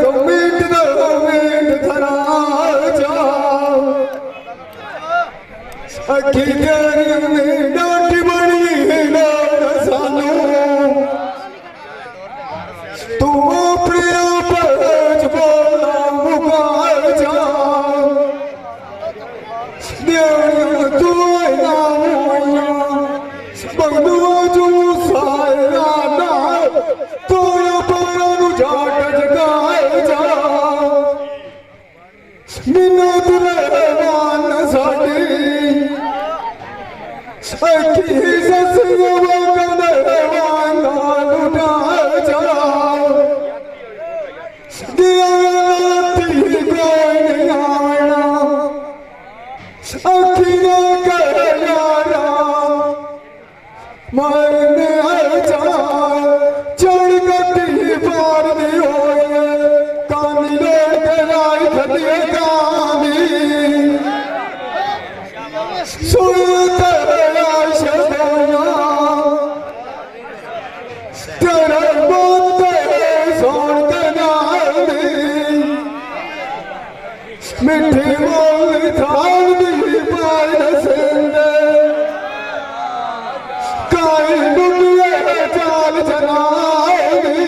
Commit धरा अखी में डांटी बड़ी सानू तू अपने आप बोला मुकार जा तू बंदुआ जो सारा ना तो पारा जाट जगाए जा मिन्नत रहमान साडी अखी ससुआ कंदे वांगा लुटा जा दिया ती कोई नहीं आवना अखी ना कर यारा मरने जा चढ़ गती पार दी होए कानी लोग लाई खदिए कानी सुन तेरा शगना तेरा बोते सोन के नानी मिठी बोल थाल दी पार सिंदे काई दुनिया चाल चलाएगी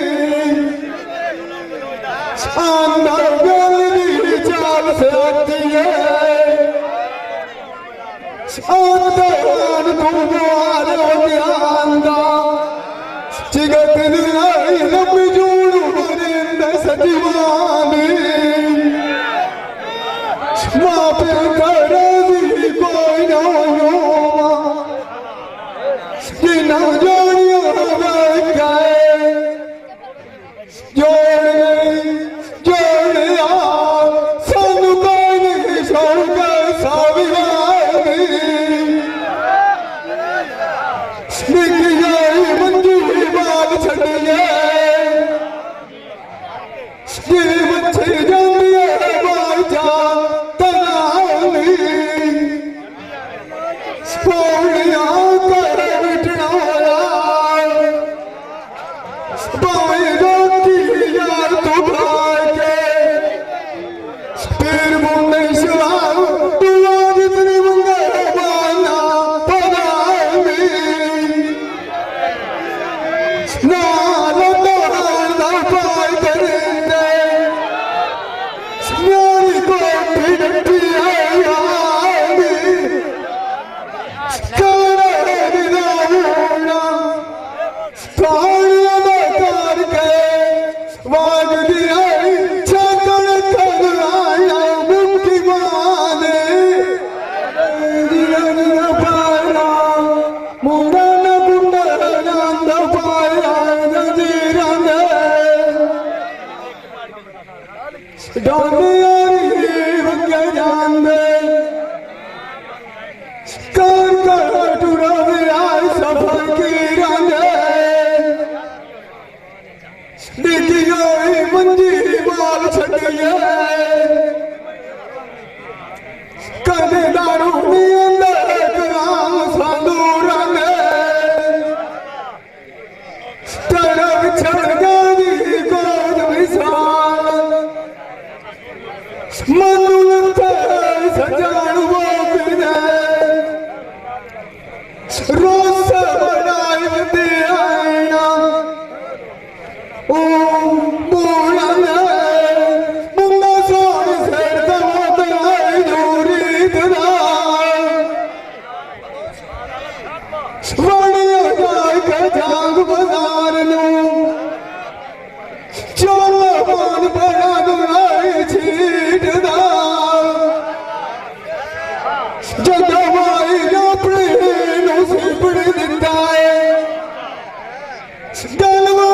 अंदर गली चाल से आती है अंदर तुम्हारे ध्यान दा चिगत नहीं लंबी जूड़ बरिंद सजीवानी माँ पे कर दी कोई ना ना जोड़ियों गए जोड़िया सानू कोई नहीं छोड़ के सावियानी निकी मंजी बाल छड़िए ये बच्चे जानिए बाल जा तनानी पौड़िया मंजी बाल छड़िए कदे दारू कराम साधू तरफ छड़ गई गोद विशाल मनु सजान वो रोज बनाई दिया ओ गलवा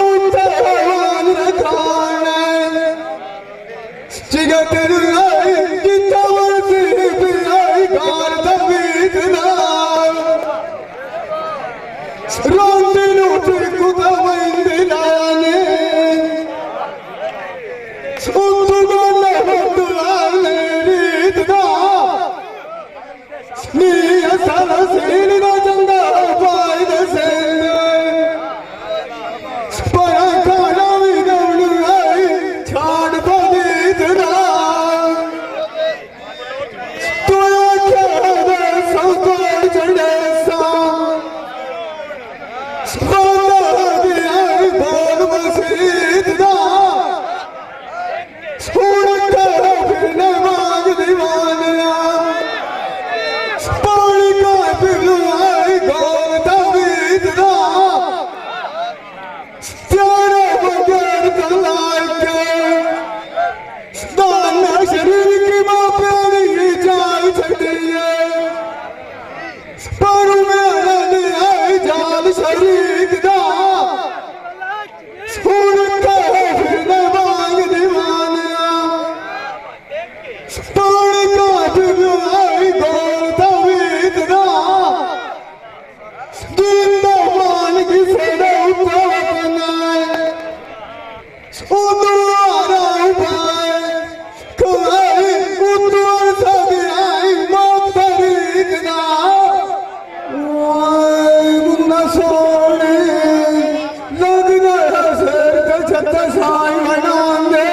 छाई बनांदे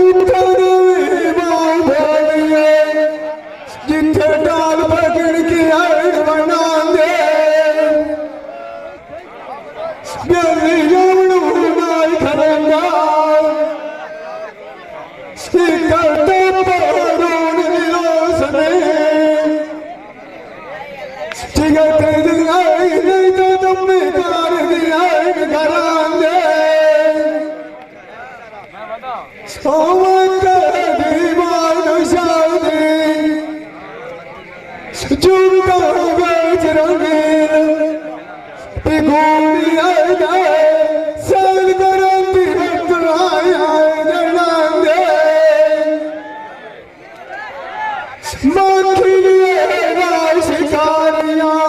उत्तर भी बाऊ भोलिए जिथे डाल पकड़ के आड़ बनांदे बेली यमनू नाई खरंगा करते परोन निलोसने चिगते दिलाई नहीं तो तुम कार दिलाई घरांदे सोमत दीवान शादी जुमका बेच रंगीन पिघोड़ी आए साल करती वक्त आया जनांदे माखिलिए राय शिकारियां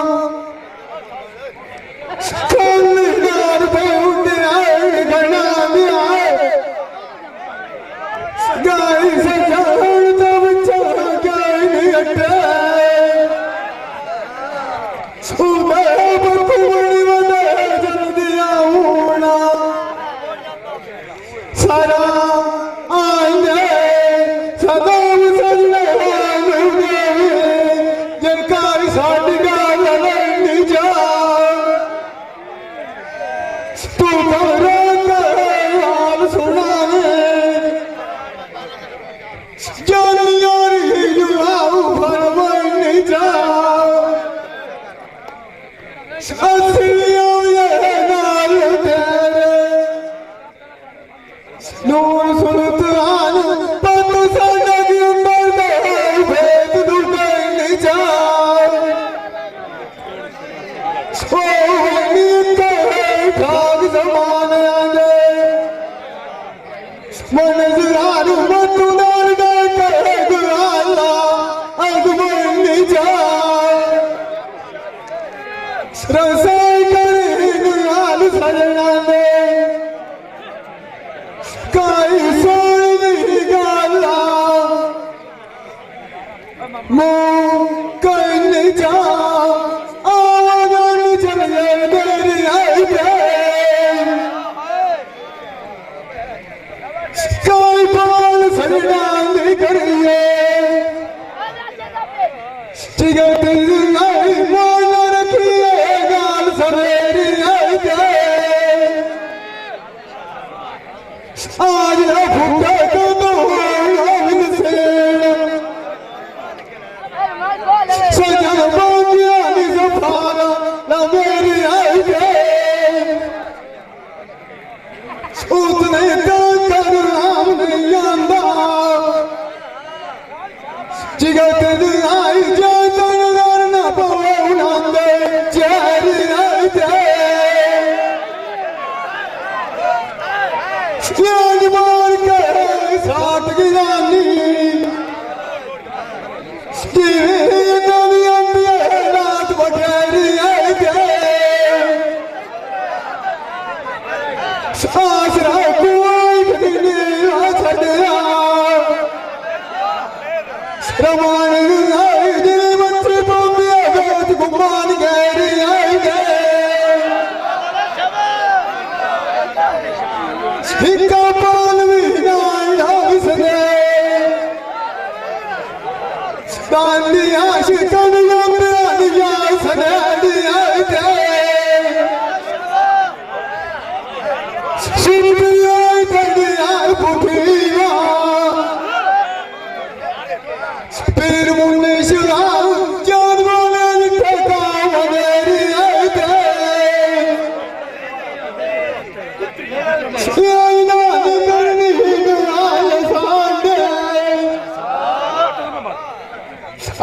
कन्नार बहुते आए घना आए गाय से जान तब चला गाय नहीं हटे सुबह बकुमड़ी बने जल्दी आऊना सारा आएंगे सदा सजने जनकारी साड़ी गाल नहीं जा तू हाल सुनाने जानियारी जुआऊ फरमाई नहीं जा असलियों ये नाल तेरे नूर सुल्तान पत साडा की अंदर दे भेद दूटे नहीं जा ओ नीत खाग जमान आंदे मन जरारू मतुदार दे करे गुआला अगमन नहीं जा रसाई करे गुआल सजना दे काई सोई नहीं गाला मुंह कहीं नहीं जा आवाज़ चले मेरी आई काई बाल सजना नहीं करिए चिगत आई मोना रखिए गाल सरेरी आई आज भूखा को तो सजन बांगिया नी सफारा ना मेरी आई उसने कर नाम नहीं आंदा जिगत आई जैसन न पौनांदे चेरी आई याद मार के साथ गिरानी नवी अंबिया रात बखेरी आई आसरा कोई नहीं छड़िया रमान आई दिल मंत्री बोबिया बेच गुमान गहरी आई हिक्का पाल भी नाई सने दांडिया शिकन लंबिया सने दिया शिल्पिया दिया पुठिया पीर मुन्ने शिवा जान वाले लिखे काम मेरी आई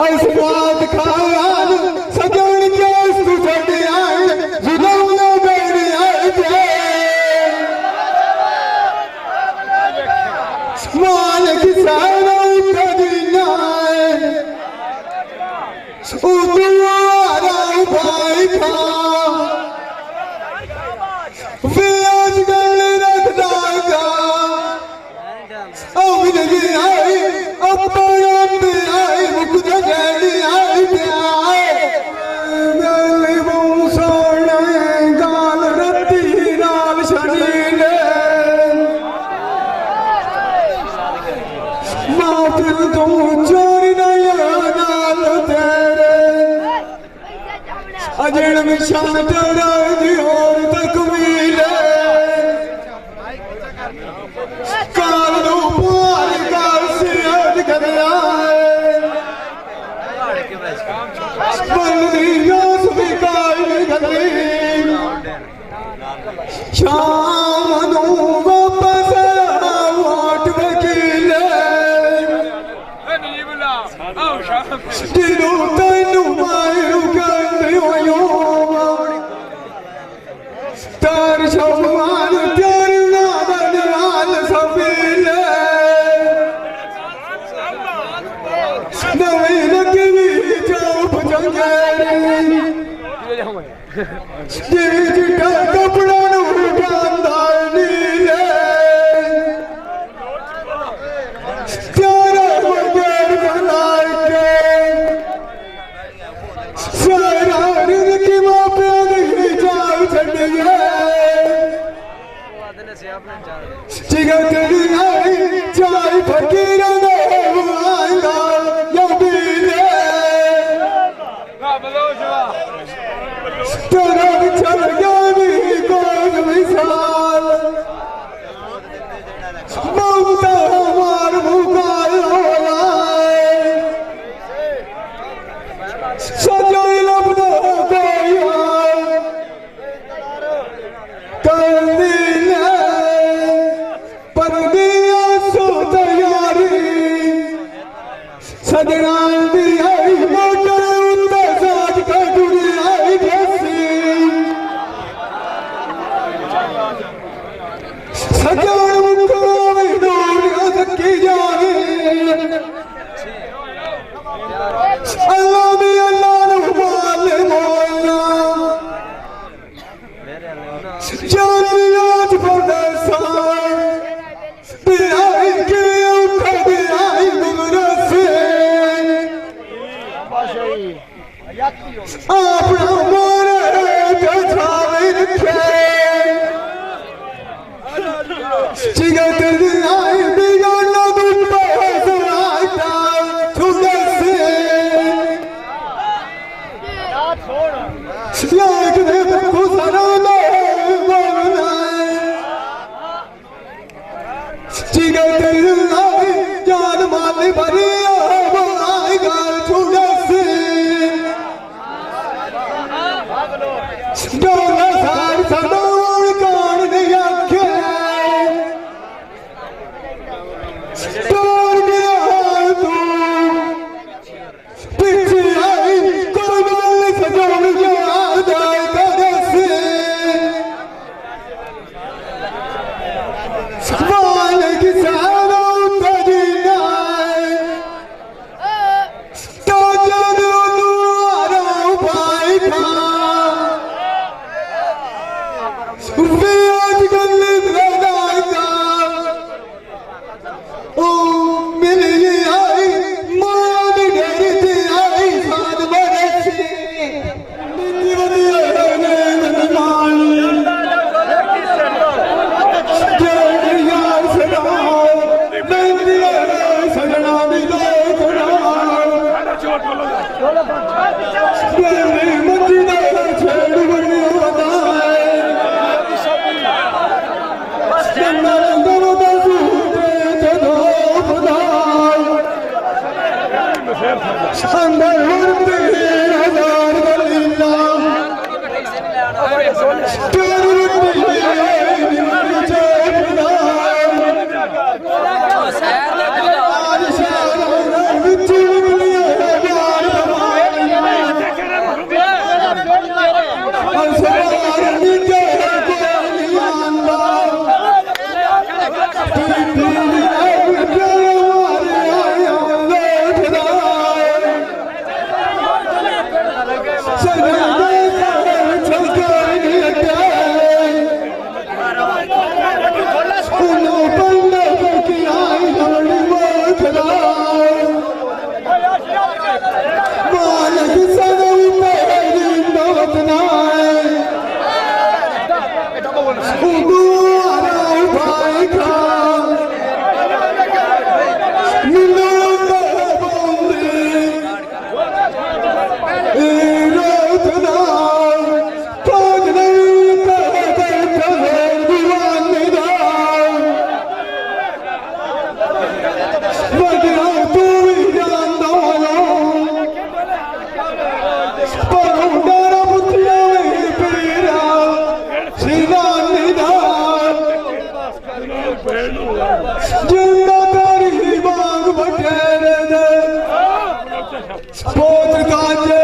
आसमान खान सजन केस तू छड़िया जुलम न मेरी आई मान किसान उठदीना उतुआरा भाई खा व्याज गल रखदागा अब नहीं आई अपना आई मुकुद गली आई प्यार मेरी मुंह सोने गाल रत्ती निशान तेरा दी और तकमील काल नो पार काल सियाद गया बंदी यास भी काल गई शाम नो वापस वाट वकील दिलो तैनू मारू कहंदे होयो तार शौमान तेरे नाल नाल सबील नवी लगी चौप जंगेरी चिट्टा कपड़ा नू डांदार नीले तेरे बगैर बनाए के सारा जिंदगी मापिया दी जान छड्डिए जिगर तेरी आई चाय फकीर दे आएगा या बीले तेरा चल गया भी कोई मिसाल ममता हमार मुकाल होला सजाई लबदा कोई हाल कर दिले पर दिया सो तैयारी सजना दी आई मोटर उत्ते साथ का दुनिया आई बसी सजान मुकामी दुनिया थकी जाए अल्लाह भी अल्लाह नु माले मोला जानी आज परदेसा बिहाई के उठा बिहाई गुमरसे अपना मारे छावे रखे जिगर तेरी आई बिगाना दुख पास आटा छुड़से लाख दे खुसरा ले बोलना जिगर तेरी आई जान माली भरी आएगा छुड़से डोला सार सदोर कान दिया तोड़ गया तू पीछे आई कोई बाल सजोड़ याद आए तरसे बाल की सारो तजीना तो जब तू आरा भाई खा वे आज गले लगाए का ओ मिली आई माया दी डरती आई साथ बरसी मिली वदिया ने मनमान जय यार सदा नंदी सजना दी लो मेरी मंजी दा छेड़ बनी बताए नंदन दा सूटे जदो अंदर उड़ते हजार गलीला तेरी उड़ती नीचे खुदा आज शाला विच उड़ती हजार असवार नीचे कोलियां जिंदा तेरी बाग बटेरे दे पोत काजे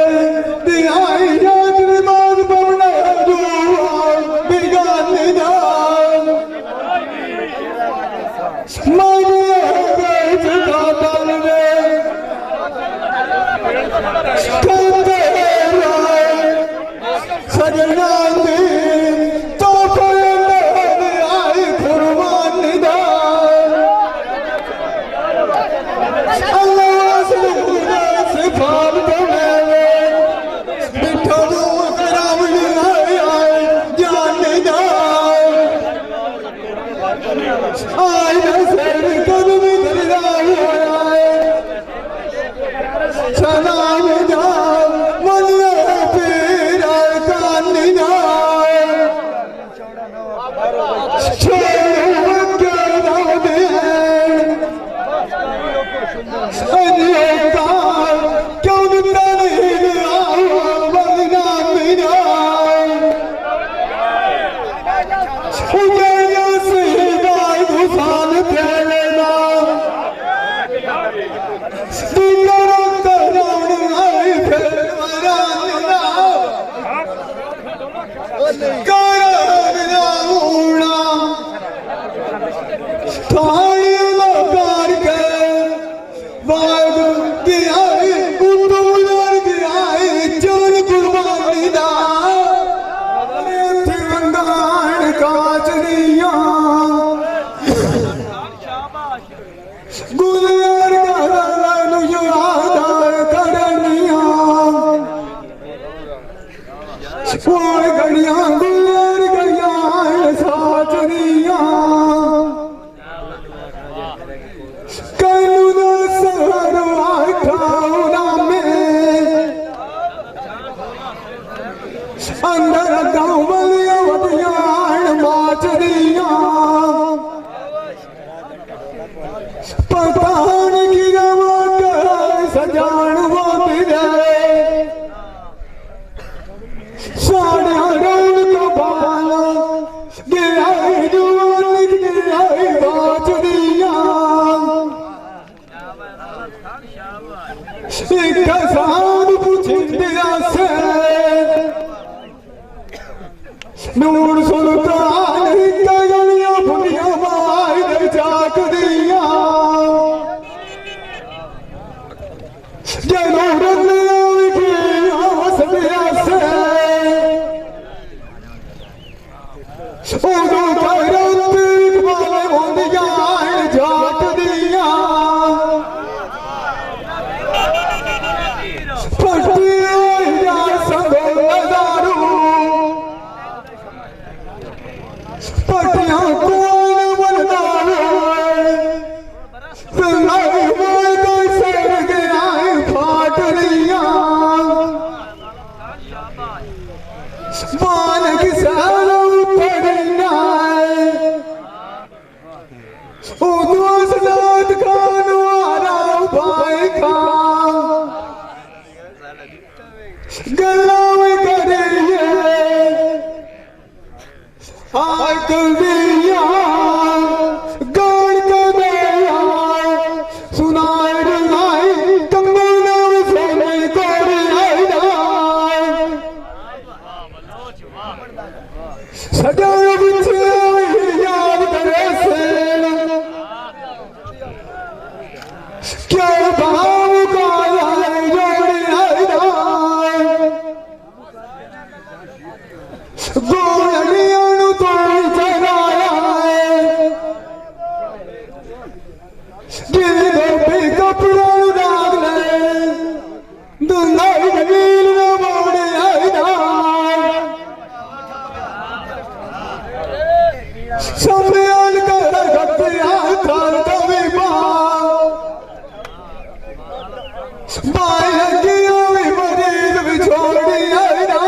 दिहाई यात्री बाग पवने जुआ बिगाने जा मानिए बेच दातन रे कहते राय सजना दी तो फरने आई कुर्बान दा अल्लाह से फाल बने बिठो कराम आए जान दा आई नजर कदम दरिया आए सलाम जा मलिया पीर कान जा छोड़ के दाद है अनियों क्यों नहीं आओ बलना मेरा उगैया से गाय घुसान फैलना दिलर कराउन आई फैलना कराउन उड़ा थाई लकार के बाग दिया उतुलर दिया चल कुर्बानी दा तिरंगान काचरिया गुलर गलन याद करनिया और गड़िया गुलर गया साचरिया कलुना सरवा खाउना में अंदर गाँव वालिया वटियान माचरिया पतान की रवाट सजान वो बिरे साढ़ा रौन को बाला गिराई जुआन गिराई बाचरिया एक साथ पुछिंदिया से नूर सुल्तान गलियां फुलियां माई जाक दिया जनूर लिया हसबिया से उदो खैरत इकबाल होंदिया जाक दिया पटिया संगो नजारू पटिया कौन बनदारू पिलाई मोय कोई सर गया फाट लिया मान की साल उतरना ओ दोस्त दाद खान वाला भाई खान गला में करिए आय कलिया गान के दिया सुनाए रंगाई कंगना सोने कोरी आईना सदा बिछे याद करे से क्या भाव का जोड़ी आईना गोलियां तो चलाया दिल पे कपड़ा डाल ले दुलाई नील में मोड़े आईना सम्मेलन कर गतिया कर कभी बाय लगिया भी मरीज भी छोड़ी आईना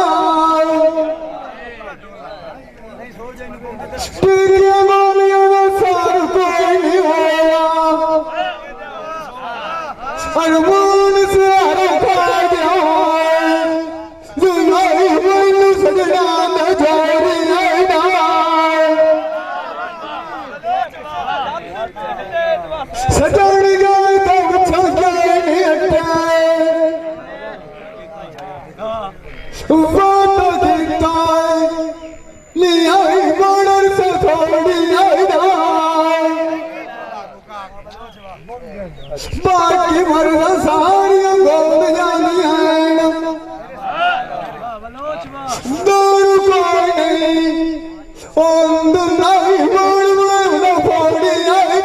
टीरिया मालिया ना सार कोई नहीं होया अरमान से रखा गया जुलाई मन सजना न जोड़ी आईना आई मोड़र से थोड़ी आई बाकी मर्द सारियां गोल जानी है दूर कोई नहीं ओम दुनाई मोड़ मोड़ थोड़ी आई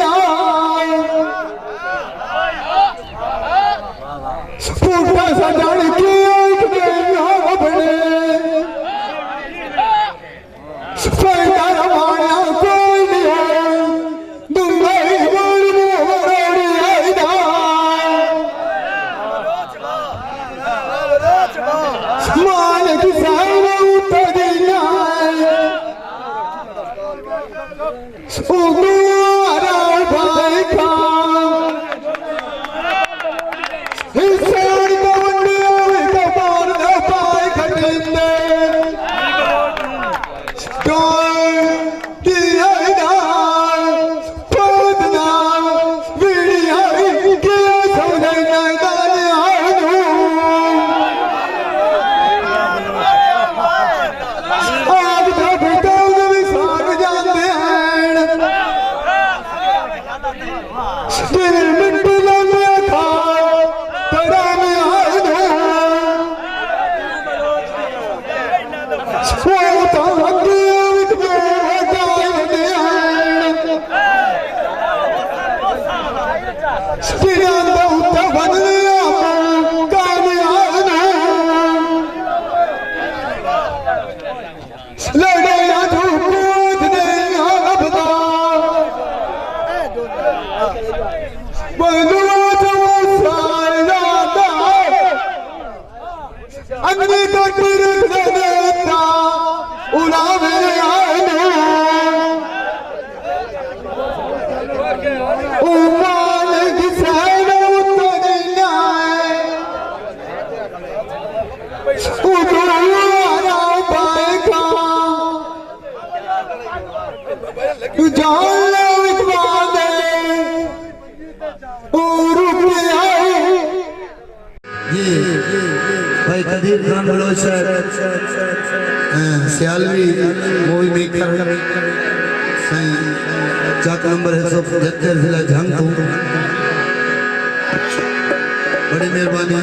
पुट्ठा सजन की एक दिन अपने फैला रवाना कोई नहीं दुनाई मोड़ मोड़ी आई मालिक साहब उतरिया उगुआरा भाई का हिस्सेदार कवंडियों में कपार दे पाए खटिंदे टोय दिया पौधना वीडिया किया समझे नगाने आजू आज तक तो विसार जाते हैं दिल मिट लगे था तेरा में आजू वो तो हदिया विच में जाते हैं तेरा तो बन लिया काने आजू लड़े आजू कूद नहीं आपदा बंधुआ तो सार जाता अन्नी तो तिरक दे देता उड़ावे आने उमान किसान उतरिया उगुआरा पाएगा जान लो इकबाल ये भाई कदीर खान बलोच सियालवी मूवी मेकर सही चाक नंबर है 175 जिला झंग बड़ी मेहरबानी।